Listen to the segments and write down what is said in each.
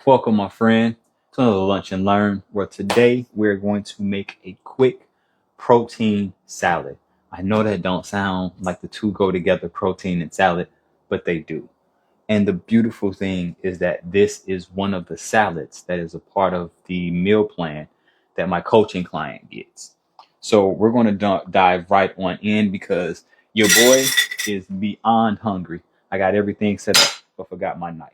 Welcome, my friend, to another Lunch and Learn, where today we're going to make a quick protein salad. I know that don't sound like the two go together, protein and salad, but they do. And the beautiful thing is that this is one of the salads that is a part of the meal plan that my coaching client gets. So we're going to dive right on in because your boy is beyond hungry. I got everything set up, but forgot my knife.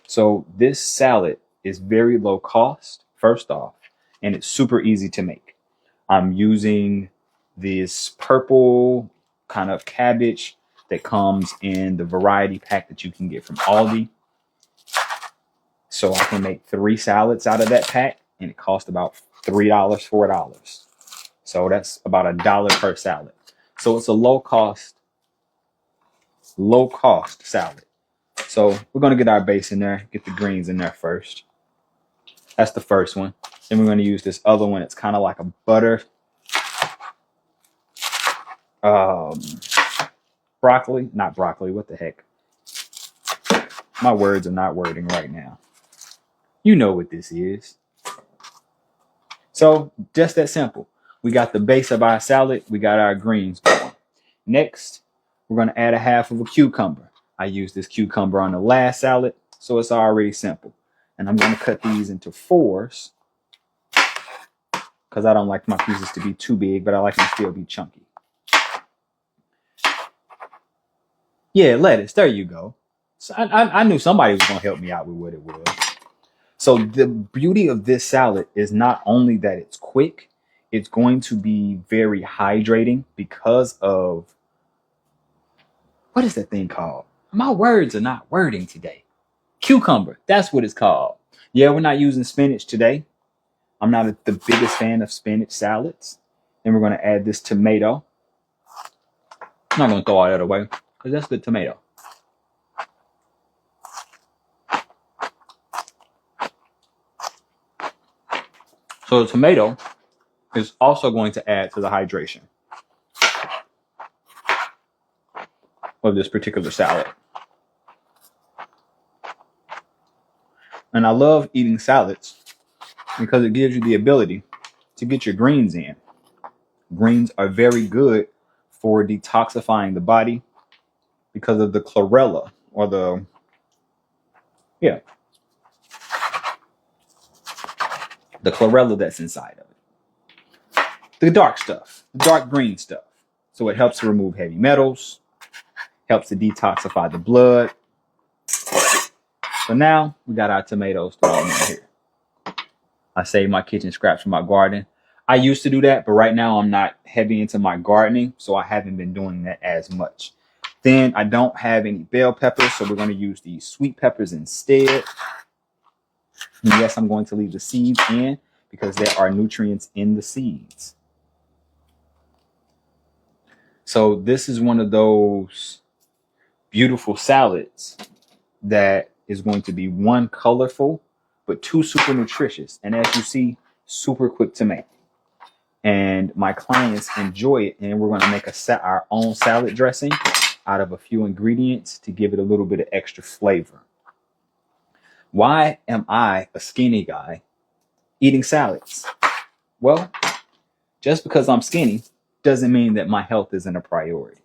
So this salad is very low cost, first off, and it's super easy to make. I'm using this purple kind of cabbage that comes in the variety pack that you can get from Aldi. So I can make 3 salads out of that pack, and it costs about $3, $4. So that's about $1 per salad. So it's a low cost salad. So we're going to get our base in there, get the greens in there first. That's the first one. Then we're going to use this other one. It's kind of like a butter broccoli, not broccoli. What the heck? My words are not wording right now. You know what this is. So just that simple. We got the base of our salad. We got our greens going. Next, we're going to add a half of a cucumber. I used this cucumber on the last salad, so it's already simple. And I'm going to cut these into fours because I don't like my pieces to be too big, but I like them to still be chunky. Yeah, lettuce. There you go. So I knew somebody was going to help me out with what it was. So the beauty of this salad is not only that it's quick, it's going to be very hydrating because of, what is that thing called? My words are not wording today. Cucumber. That's what it's called. Yeah, we're not using spinach today. I'm not the biggest fan of spinach salads. Then we're going to add this tomato. I'm not going to throw all that away because that's good tomato. So the tomato is also going to add to the hydration of this particular salad. And I love eating salads because it gives you the ability to get your greens in. Greens are very good for detoxifying the body because of the chlorella or the chlorella that's inside of it. The dark stuff, the dark green stuff. So it helps to remove heavy metals, helps to detoxify the blood. So now we got our tomatoes thrown in here. I saved my kitchen scraps from my garden. I used to do that, but right now I'm not heavy into my gardening, so I haven't been doing that as much. Then I don't have any bell peppers, so we're going to use these sweet peppers instead. And yes, I'm going to leave the seeds in because there are nutrients in the seeds. So this is one of those beautiful salads that is going to be one, colorful, but two, super nutritious. And as you see, super quick to make. And my clients enjoy it. And we're going to make our own salad dressing out of a few ingredients to give it a little bit of extra flavor. Why am I, a skinny guy, eating salads? Well, just because I'm skinny doesn't mean that my health isn't a priority.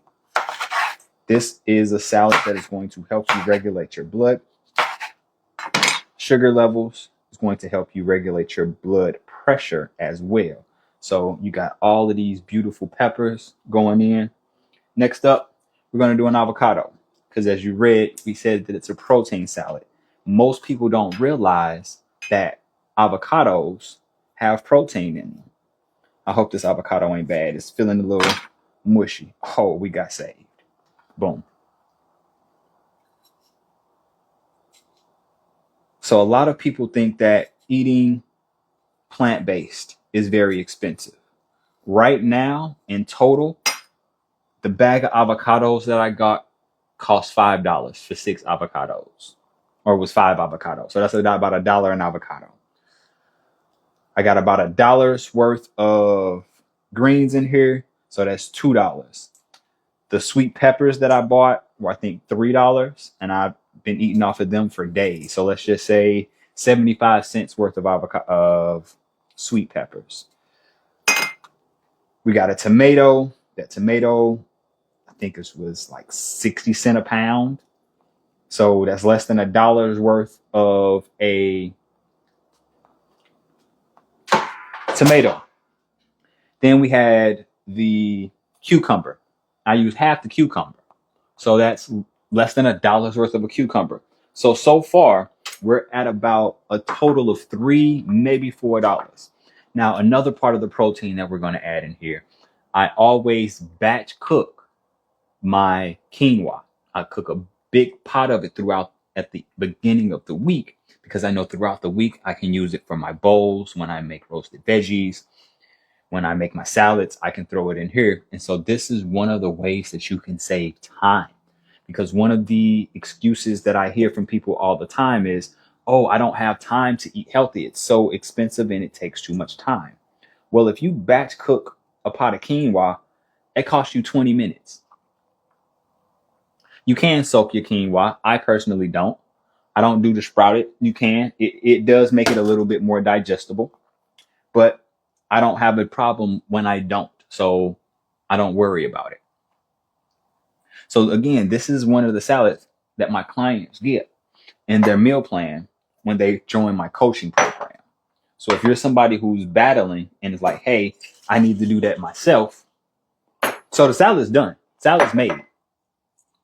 This is a salad that is going to help you regulate your blood sugar levels. It's going to help you regulate your blood pressure as well. So you got all of these beautiful peppers going in. Next up, we're going to do an avocado because as you read, we said that it's a protein salad. Most people don't realize that avocados have protein in them. I hope this avocado ain't bad. It's feeling a little mushy. Oh, we got saved. Boom. So a lot of people think that eating plant-based is very expensive. Right now, in total, the bag of avocados that I got cost $5 for 6 avocados. Or it was 5 avocados. So that's about $1 an avocado. I got about $1 worth of greens in here. So that's $2. The sweet peppers that I bought were, I think, $3. And I've been eating off of them for days. So let's just say 75 cents worth of sweet peppers. We got a tomato. That tomato, I think it was like 60 cents a pound. So that's less than $1 worth of a tomato. Then we had the cucumber. I used half the cucumber. So that's less than $1 worth of a cucumber. So far, we're at about a total of $3, maybe $4. Now, another part of the protein that we're going to add in here, I always batch cook my quinoa. I cook a big pot of it throughout at the beginning of the week because I know throughout the week I can use it for my bowls when I make roasted veggies. When I make my salads, I can throw it in here. And so this is one of the ways that you can save time. Because one of the excuses that I hear from people all the time is, oh, I don't have time to eat healthy. It's so expensive and it takes too much time. Well, if you batch cook a pot of quinoa, it costs you 20 minutes. You can soak your quinoa. I personally don't. I don't do the sprouted. You can. It does make it a little bit more digestible. But I don't have a problem when I don't. So I don't worry about it. So again, this is one of the salads that my clients get in their meal plan when they join my coaching program. So if you're somebody who's battling and is like, hey, I need to do that myself. So the salad's done. Salad's made.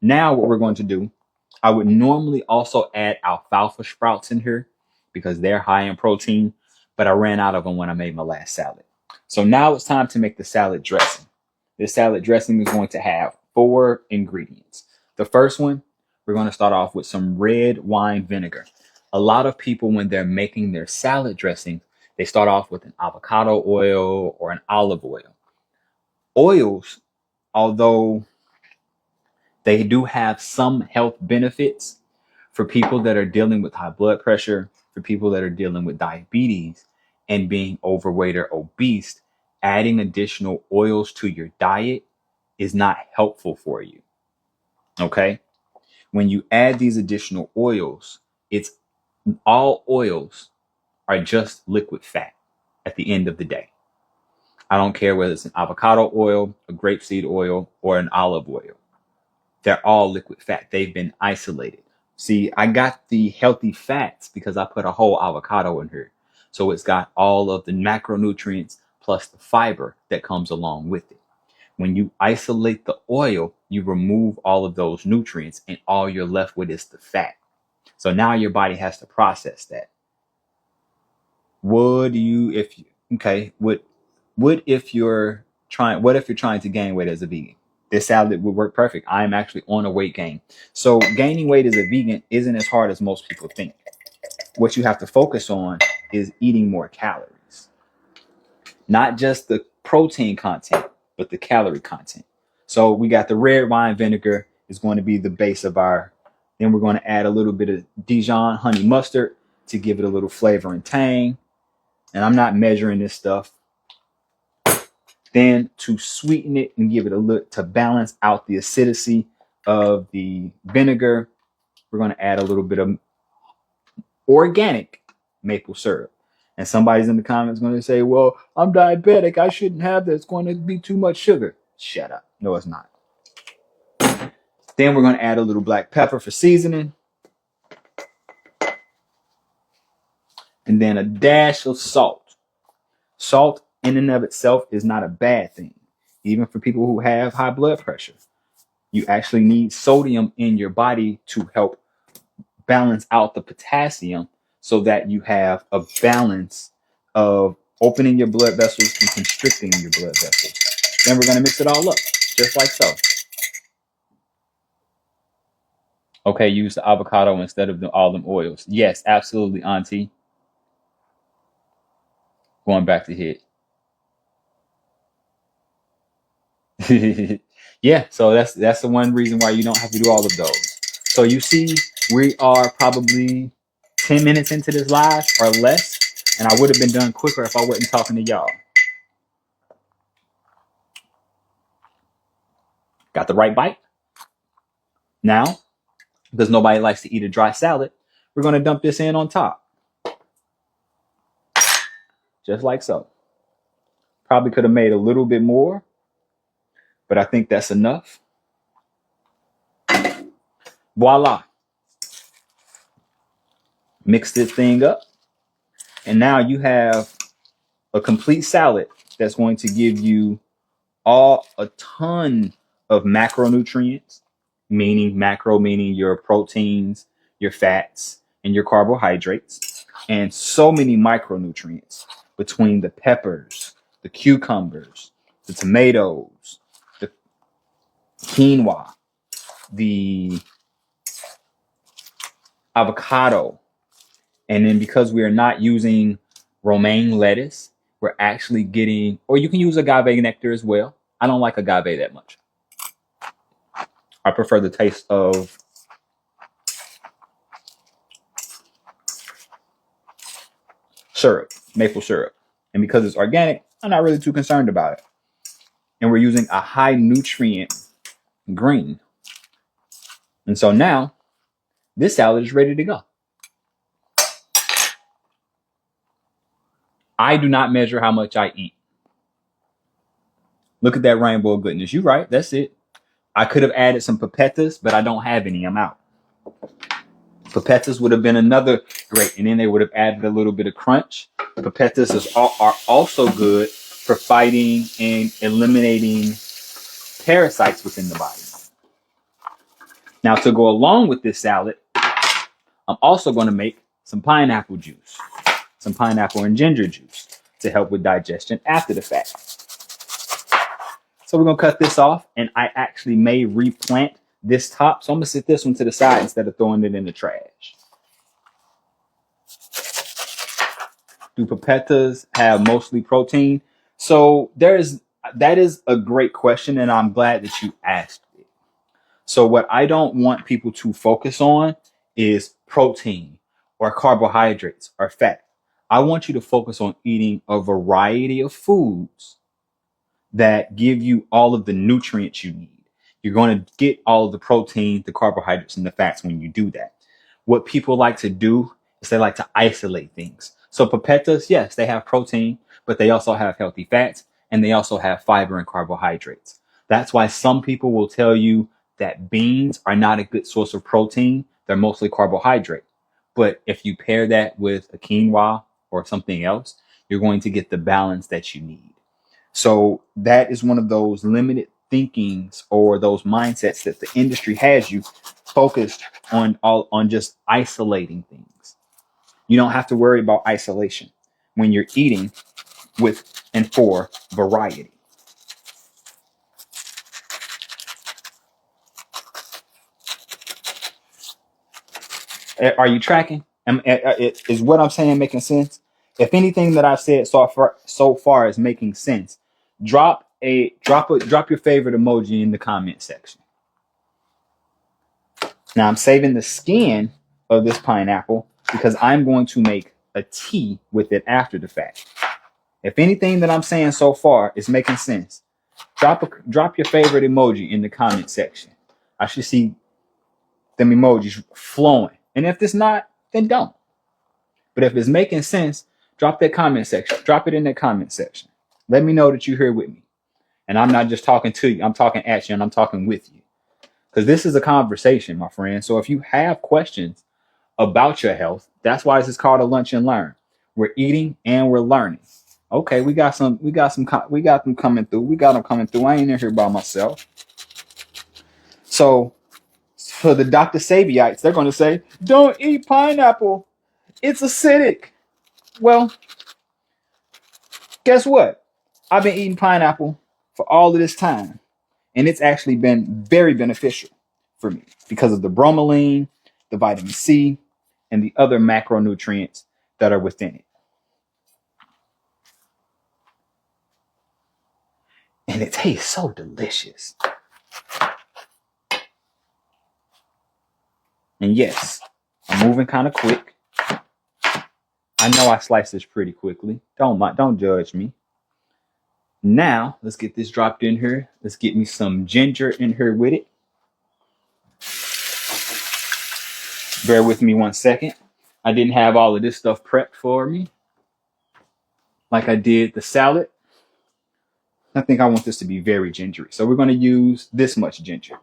Now what we're going to do, I would normally also add alfalfa sprouts in here because they're high in protein, but I ran out of them when I made my last salad. So now it's time to make the salad dressing. This salad dressing is going to have 4 ingredients. The first one, we're going to start off with some red wine vinegar. A lot of people, when they're making their salad dressing, they start off with an avocado oil or an olive oil. Oils, although they do have some health benefits for people that are dealing with high blood pressure, for people that are dealing with diabetes and being overweight or obese, adding additional oils to your diet is not helpful for you. Okay? When you add these additional oils, it's all oils are just liquid fat at the end of the day. I don't care whether it's an avocado oil, a grapeseed oil, or an olive oil. They're all liquid fat. They've been isolated. See, I got the healthy fats because I put a whole avocado in here. So it's got all of the macronutrients plus the fiber that comes along with it. When you isolate the oil, you remove all of those nutrients and all you're left with is the fat. So now your body has to process that. What if you're trying to gain weight as a vegan? This salad would work perfect. I am actually on a weight gain. So gaining weight as a vegan isn't as hard as most people think. What you have to focus on is eating more calories. Not just the protein content, but the calorie content. So we got the red wine vinegar is going to be the base of then we're going to add a little bit of Dijon honey mustard to give it a little flavor and tang. And I'm not measuring this stuff. Then to sweeten it and give it a look to balance out the acidity of the vinegar, we're going to add a little bit of organic maple syrup. And somebody's in the comments going to say, well, I'm diabetic. I shouldn't have that. It's going to be too much sugar. Shut up. No, it's not. Then we're going to add a little black pepper for seasoning. And then a dash of salt. Salt in and of itself is not a bad thing, even for people who have high blood pressure. You actually need sodium in your body to help balance out the potassium so that you have a balance of opening your blood vessels and constricting your blood vessels. Then we're going to mix it all up, just like so. Okay, use the avocado instead of all them oils. Yes, absolutely, Auntie. Going back to hit. Yeah, so that's the one reason why you don't have to do all of those. So you see, we are probably 10 minutes into this live or less, and I would have been done quicker if I wasn't talking to y'all. Got the right bite? Now, because nobody likes to eat a dry salad, we're going to dump this in on top. just like so. Probably could have made a little bit more, but I think that's enough. Voila. Mix this thing up. And now you have a complete salad that's going to give you a ton of macronutrients, meaning your proteins, your fats, and your carbohydrates, and so many micronutrients between the peppers, the cucumbers, the tomatoes, the quinoa, the avocado. And then because we are not using romaine lettuce, we're actually getting, or you can use agave nectar as well. I don't like agave that much. I prefer the taste of syrup, maple syrup. And because it's organic, I'm not really too concerned about it. And we're using a high nutrient green. And so now this salad is ready to go. I do not measure how much I eat. Look at that rainbow of goodness. You're right. That's it. I could have added some pepetas, but I don't have any. I'm out. Pepetas would have been another great, and then they would have added a little bit of crunch. Pepetas are also good for fighting and eliminating parasites within the body. Now, to go along with this salad, I'm also going to make some pineapple juice, some pineapple and ginger juice to help with digestion after the fact. So we're going to cut this off, and I actually may replant this top. So I'm going to sit this one to the side instead of throwing it in the trash. Do pepetas have mostly protein? So that is a great question, and I'm glad that you asked it. So what I don't want people to focus on is protein or carbohydrates or fat. I want you to focus on eating a variety of foods that give you all of the nutrients you need. You're going to get all of the protein, the carbohydrates, and the fats when you do that. What people like to do is they like to isolate things. So pepetas, yes, they have protein, but they also have healthy fats, and they also have fiber and carbohydrates. That's why some people will tell you that beans are not a good source of protein. They're mostly carbohydrate. But if you pair that with a quinoa or something else, you're going to get the balance that you need. So that is one of those limited thinkings or those mindsets that the industry has you focused on just isolating things. You don't have to worry about isolation when you're eating with and for variety. Are you tracking? Is what I'm saying making sense? If anything that I've said so far is making sense, drop your favorite emoji in the comment section. Now I'm saving the skin of this pineapple because I'm going to make a tea with it after the fact. If anything that I'm saying so far is making sense, drop your favorite emoji in the comment section. I should see them emojis flowing. And if it's not, then don't. But if it's making sense, drop that comment section. Drop it in that comment section. Let me know that you're here with me. And I'm not just talking to you. I'm talking at you and I'm talking with you. Because this is a conversation, my friend. So if you have questions about your health, that's why this is called a lunch and learn. We're eating and we're learning. Okay, we got them coming through. We got them coming through. I ain't in here by myself. So for the Dr. Sabeites, they're going to say, don't eat pineapple. It's acidic. Well, guess what? I've been eating pineapple for all of this time. And it's actually been very beneficial for me because of the bromelain, the vitamin C, and the other macronutrients that are within it. And it tastes so delicious. And yes, I'm moving kind of quick. I know I sliced this pretty quickly. Don't judge me. Now, let's get this dropped in here. Let's get me some ginger in here with it. Bear with me 1 second. I didn't have all of this stuff prepped for me. like I did the salad, I think I want this to be very gingery. So we're going to use this much ginger.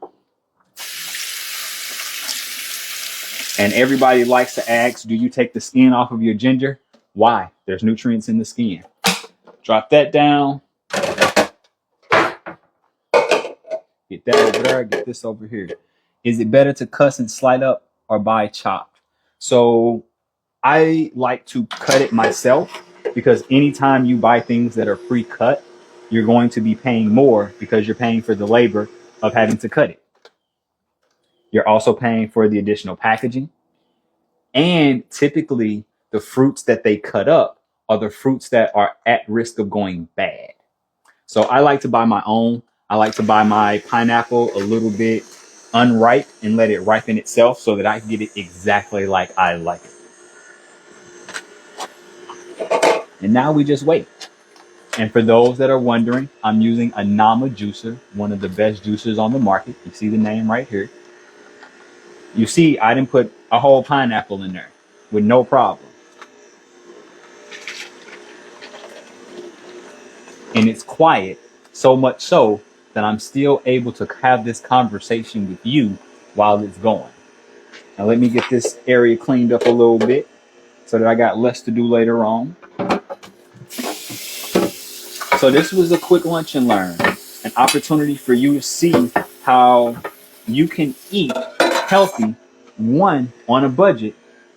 And everybody likes to ask, do you take the skin off of your ginger? Why? There's nutrients in the skin. Drop that down. Get that over there. Get this over here. Is it better to cuss and slide up or buy chopped? So I like to cut it myself, because anytime you buy things that are pre-cut, you're going to be paying more because you're paying for the labor of having to cut it. You're also paying for the additional packaging. And typically the fruits that they cut up are the fruits that are at risk of going bad. So I like to buy my own. I like to buy my pineapple a little bit unripe and let it ripen itself so that I can get it exactly like I like it. And now we just wait. And for those that are wondering, I'm using a Nama juicer, one of the best juicers on the market. You see the name right here. You see, I didn't put a whole pineapple in there with no problem. And it's quiet, so much so that I'm still able to have this conversation with you while it's going. Now let me get this area cleaned up a little bit so that I got less to do later on. So this was a quick lunch and learn, an opportunity for you to see how you can eat healthy, one, on a budget,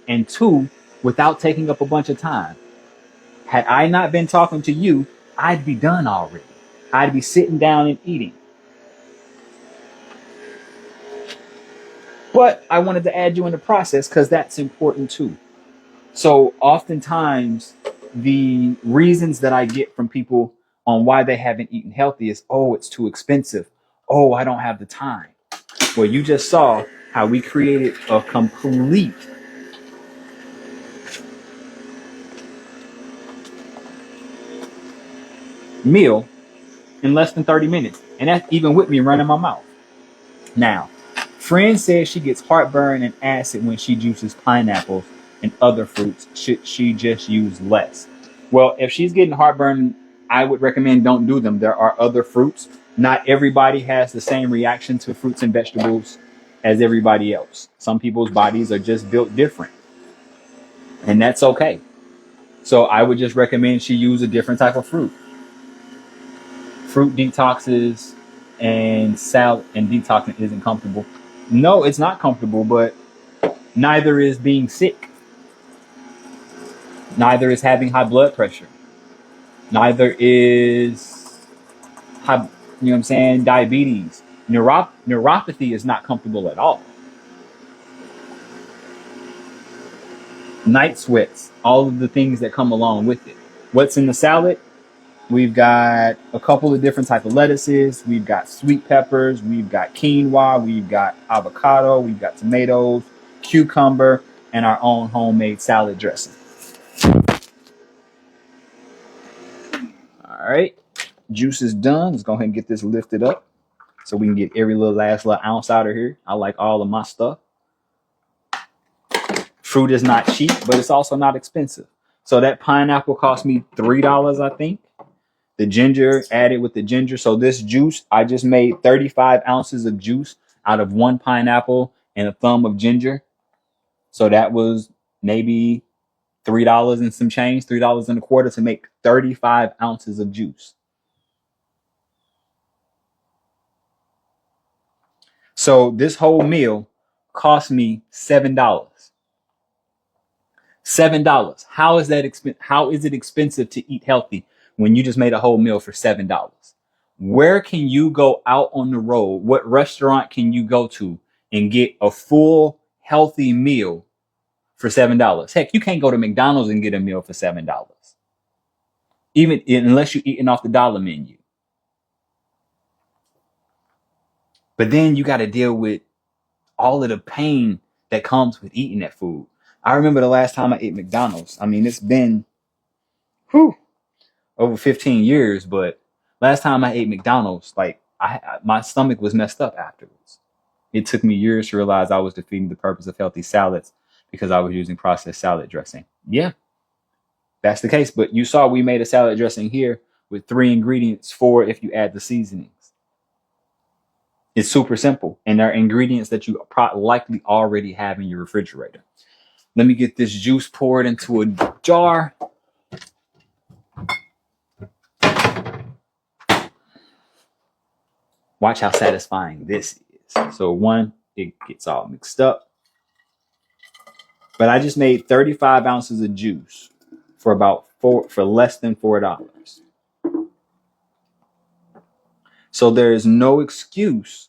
and two, without taking up a bunch of time. Had I not been talking to you, I'd be done already. I'd be sitting down and eating. But I wanted to add you in the process because that's important too. So oftentimes the reasons that I get from people on why they haven't eaten healthy is, oh, it's too expensive. Oh, I don't have the time. Well, you just saw how we created a complete meal in less than 30 minutes. And that's even with me running my mouth. Now, Friend says she gets heartburn and acid when she juices pineapples and other fruits. Should she just use less? Well, if she's getting heartburn, I would recommend don't do them. There are other fruits. Not everybody has the same reaction to fruits and vegetables as everybody else. Some people's bodies are just built different. And that's okay. So I would just recommend she use a different type of fruit. Fruit detoxes and salad and detoxing isn't comfortable. No, it's not comfortable, but neither is being sick. Neither is having high blood pressure. Neither is high, you know what I'm saying, diabetes. Neuropathy is not comfortable at all. Night sweats, all of the things that come along with it. What's in the salad? We've got a couple of different types of lettuces. We've got sweet peppers. We've got quinoa. We've got avocado. We've got tomatoes, cucumber, and our own homemade salad dressing. All right. Juice is done. Let's go ahead and get this lifted up so we can get every last little ounce out of here. I like all of my stuff. Fruit is not cheap, but it's also not expensive. So that pineapple cost me $3, I think. The ginger added with the ginger. So this juice, I just made 35 ounces of juice out of one pineapple and a thumb of ginger. So that was maybe $3 and some change, $3 and a quarter to make 35 ounces of juice. So this whole meal cost me $7. $7. How is that how is it expensive to eat healthy when you just made a whole meal for $7? Where can you go out on the road? What restaurant can you go to and get a full healthy meal for $7? Heck, you can't go to McDonald's and get a meal for $7. Even unless you're eating off the dollar menu. But then you got to deal with all of the pain that comes with eating that food. I remember the last time I ate McDonald's. I mean, it's been over 15 years, but last time I ate McDonald's, like my stomach was messed up afterwards. It took me years to realize I was defeating the purpose of healthy salads because I was using processed salad dressing. Yeah. That's the case. But you saw we made a salad dressing here with 3 ingredients, 4 if you add the seasonings. It's super simple. And they're ingredients that you likely already have in your refrigerator. Let me get this juice poured into a jar. Watch how satisfying this is. So one, it gets all mixed up. But I just made 35 ounces of juice for less than $4. So there is no excuse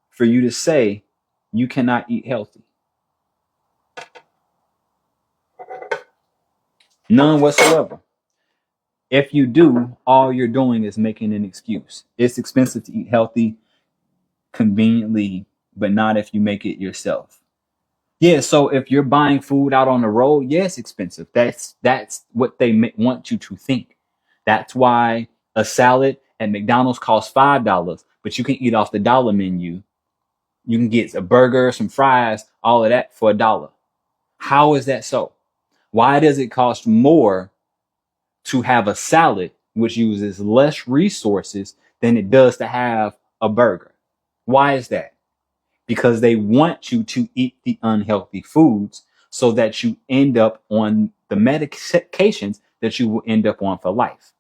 for you to say you cannot eat healthy. None whatsoever. If you do, all you're doing is making an excuse. It's expensive to eat healthy conveniently, but not if you make it yourself. Yeah, so if you're buying food out on the road, yeah, it's expensive. That's what they want you to think. That's why a salad at McDonald's costs $5, but you can eat off the dollar menu. You can get a burger, some fries, all of that for $1. How is that so? Why does it cost more to have a salad, which uses less resources than it does to have a burger? Why is that? Because they want you to eat the unhealthy foods so that you end up on the medications that you will end up on for life.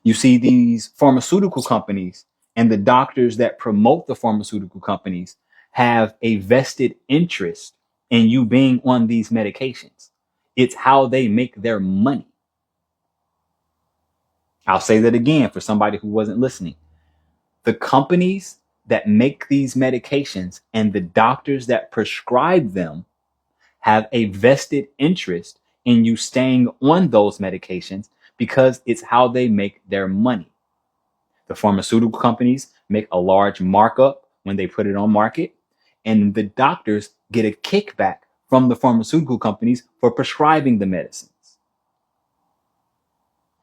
You see, these pharmaceutical companies and the doctors that promote the pharmaceutical companies have a vested interest in you being on these medications. It's how they make their money. I'll say that again for somebody who wasn't listening. The companies that make these medications and the doctors that prescribe them have a vested interest in you staying on those medications because it's how they make their money. The pharmaceutical companies make a large markup when they put it on market, and the doctors get a kickback from the pharmaceutical companies for prescribing the medicines.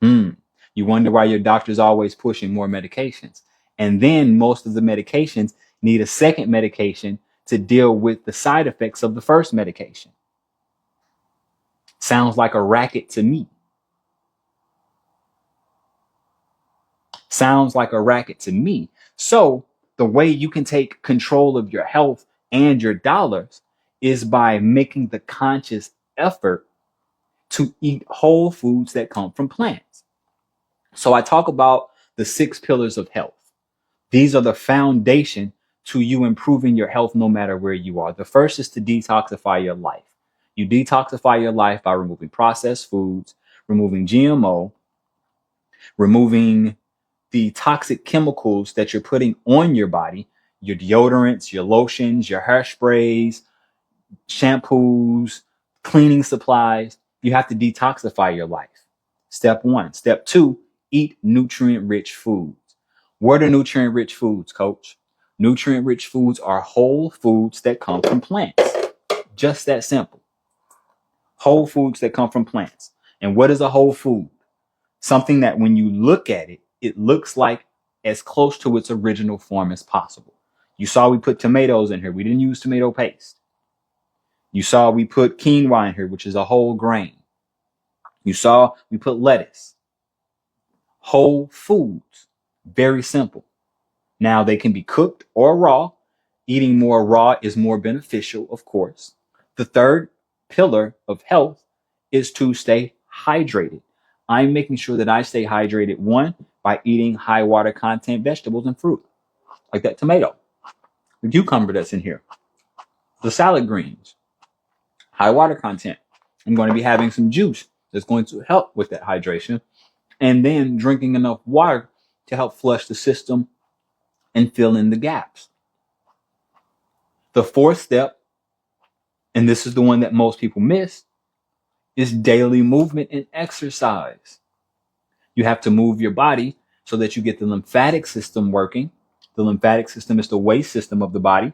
You wonder why your doctor's always pushing more medications. And then most of the medications need a second medication to deal with the side effects of the first medication. Sounds like a racket to me. Sounds like a racket to me. So the way you can take control of your health and your dollars is by making the conscious effort to eat whole foods that come from plants. So I talk about the 6 pillars of health. These are the foundation to you improving your health no matter where you are. The first is to detoxify your life. You detoxify your life by removing processed foods, removing GMO, removing the toxic chemicals that you're putting on your body, your deodorants, your lotions, your hairsprays, shampoos, cleaning supplies. You have to detoxify your life. Step 1. Step 2, eat nutrient-rich foods. What are nutrient-rich foods, coach? Nutrient-rich foods are whole foods that come from plants. Just that simple. Whole foods that come from plants. And what is a whole food? Something that when you look at it, it looks like as close to its original form as possible. You saw we put tomatoes in here. We didn't use tomato paste. You saw we put quinoa in here, which is a whole grain. You saw we put lettuce. Whole foods. Very simple. Now they can be cooked or raw. Eating more raw is more beneficial, of course. The third pillar of health is to stay hydrated. I'm making sure that I stay hydrated, 1, by eating high water content vegetables and fruit, like that tomato, the cucumber that's in here, the salad greens, high water content. I'm going to be having some juice that's going to help with that hydration, and then drinking enough water to help flush the system and fill in the gaps. The fourth step, and this is the one that most people miss, is daily movement and exercise. You have to move your body so that you get the lymphatic system working. The lymphatic system is the waste system of the body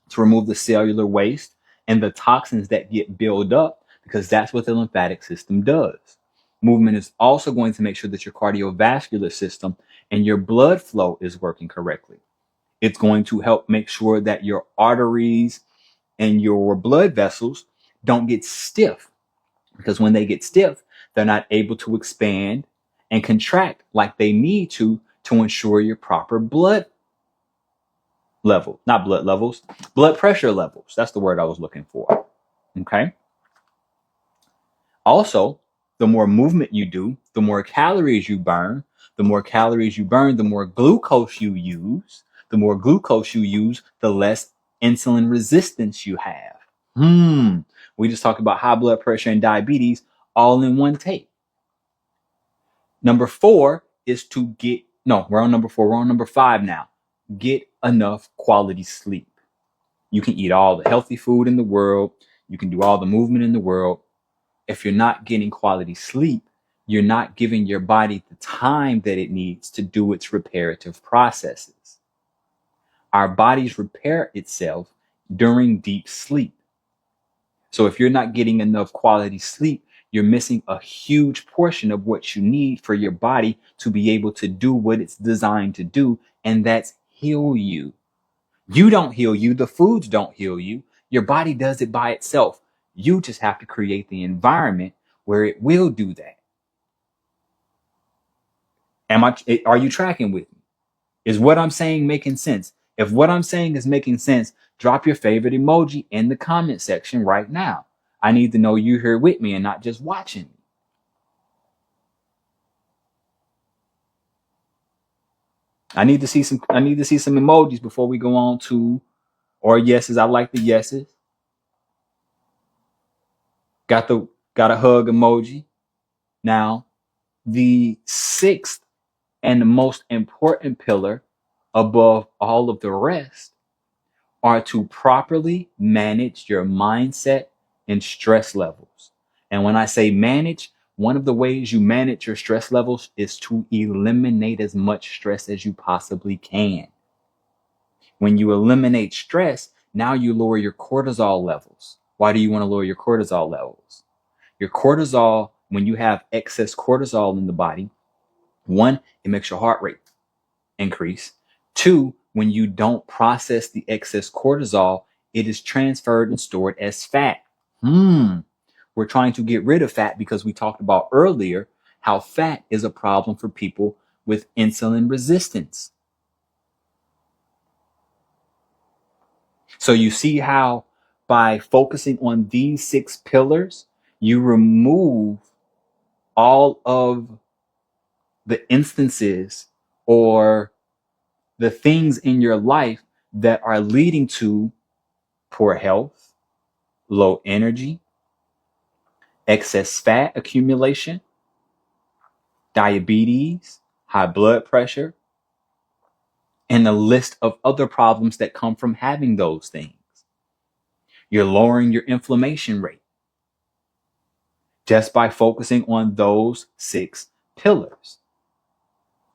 to remove the cellular waste and the toxins that get built up, because that's what the lymphatic system does. Movement is also going to make sure that your cardiovascular system and your blood flow is working correctly. It's going to help make sure that your arteries and your blood vessels don't get stiff. because when they get stiff, they're not able to expand and contract like they need to ensure your proper blood level, not blood levels, blood pressure levels. That's the word I was looking for. Okay. Also, the more movement you do, the more calories you burn. The more calories you burn, the more glucose you use. The more glucose you use, the less insulin resistance you have. We just talked about high blood pressure and diabetes all in one take. Number 4 is to get, no, we're on number 4. We're on number 5 now. Get enough quality sleep. You can eat all the healthy food in the world. You can do all the movement in the world. If you're not getting quality sleep, you're not giving your body the time that it needs to do its reparative processes. Our bodies repair itself during deep sleep. So if you're not getting enough quality sleep, you're missing a huge portion of what you need for your body to be able to do what it's designed to do, and that's heal you. You don't heal you. The foods don't heal you. Your body does it by itself. You just have to create the environment where it will do that. Are you tracking with me? Is what I'm saying making sense? If what I'm saying is making sense, drop your favorite emoji in the comment section right now. I need to know you're here with me and not just watching me. I need to see some emojis before we go on to, or yeses. I like the yeses. Got a hug emoji. Now, the 6th and the most important pillar above all of the rest are to properly manage your mindset and stress levels. And when I say manage, one of the ways you manage your stress levels is to eliminate as much stress as you possibly can. When you eliminate stress, now you lower your cortisol levels. Why do you want to lower your cortisol levels? Your cortisol, when you have excess cortisol in the body, 1, it makes your heart rate increase. 2, when you don't process the excess cortisol, it is transferred and stored as fat. We're trying to get rid of fat because we talked about earlier how fat is a problem for people with insulin resistance. So you see how by focusing on these 6 pillars, you remove all of the instances or the things in your life that are leading to poor health, low energy, excess fat accumulation, diabetes, high blood pressure, and a list of other problems that come from having those things. You're lowering your inflammation rate just by focusing on those 6 pillars.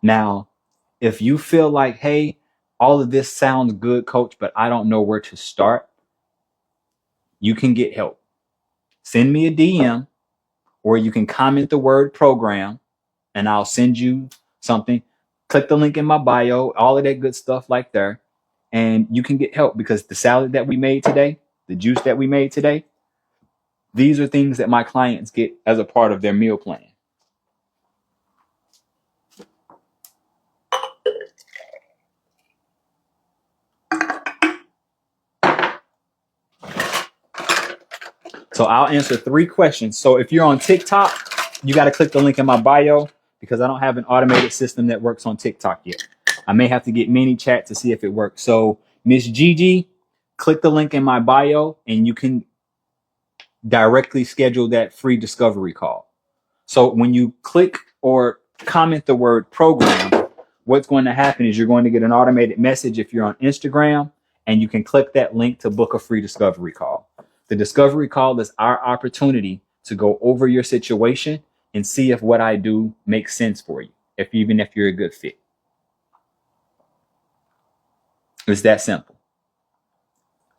Now, if you feel like, hey, all of this sounds good, coach, but I don't know where to start, you can get help. Send me a DM, or you can comment the word program and I'll send you something. Click the link in my bio, all of that good stuff like there. And you can get help, because the salad that we made today, the juice that we made today, these are things that my clients get as a part of their meal plan. So I'll answer 3 questions. So if you're on TikTok, you got to click the link in my bio, because I don't have an automated system that works on TikTok yet. I may have to get ManyChat to see if it works. So Miss Gigi, click the link in my bio and you can directly schedule that free discovery call. So when you click or comment the word program, what's going to happen is you're going to get an automated message if you're on Instagram, and you can click that link to book a free discovery call. The discovery call is our opportunity to go over your situation and see if what I do makes sense for you, even if you're a good fit. It's that simple.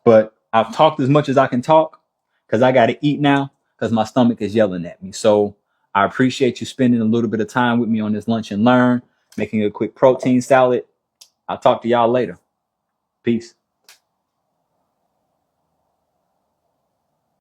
But I've talked as much as I can talk, because I got to eat now, because my stomach is yelling at me. So I appreciate you spending a little bit of time with me on this Lunch and Learn, making a quick protein salad. I'll talk to y'all later. Peace.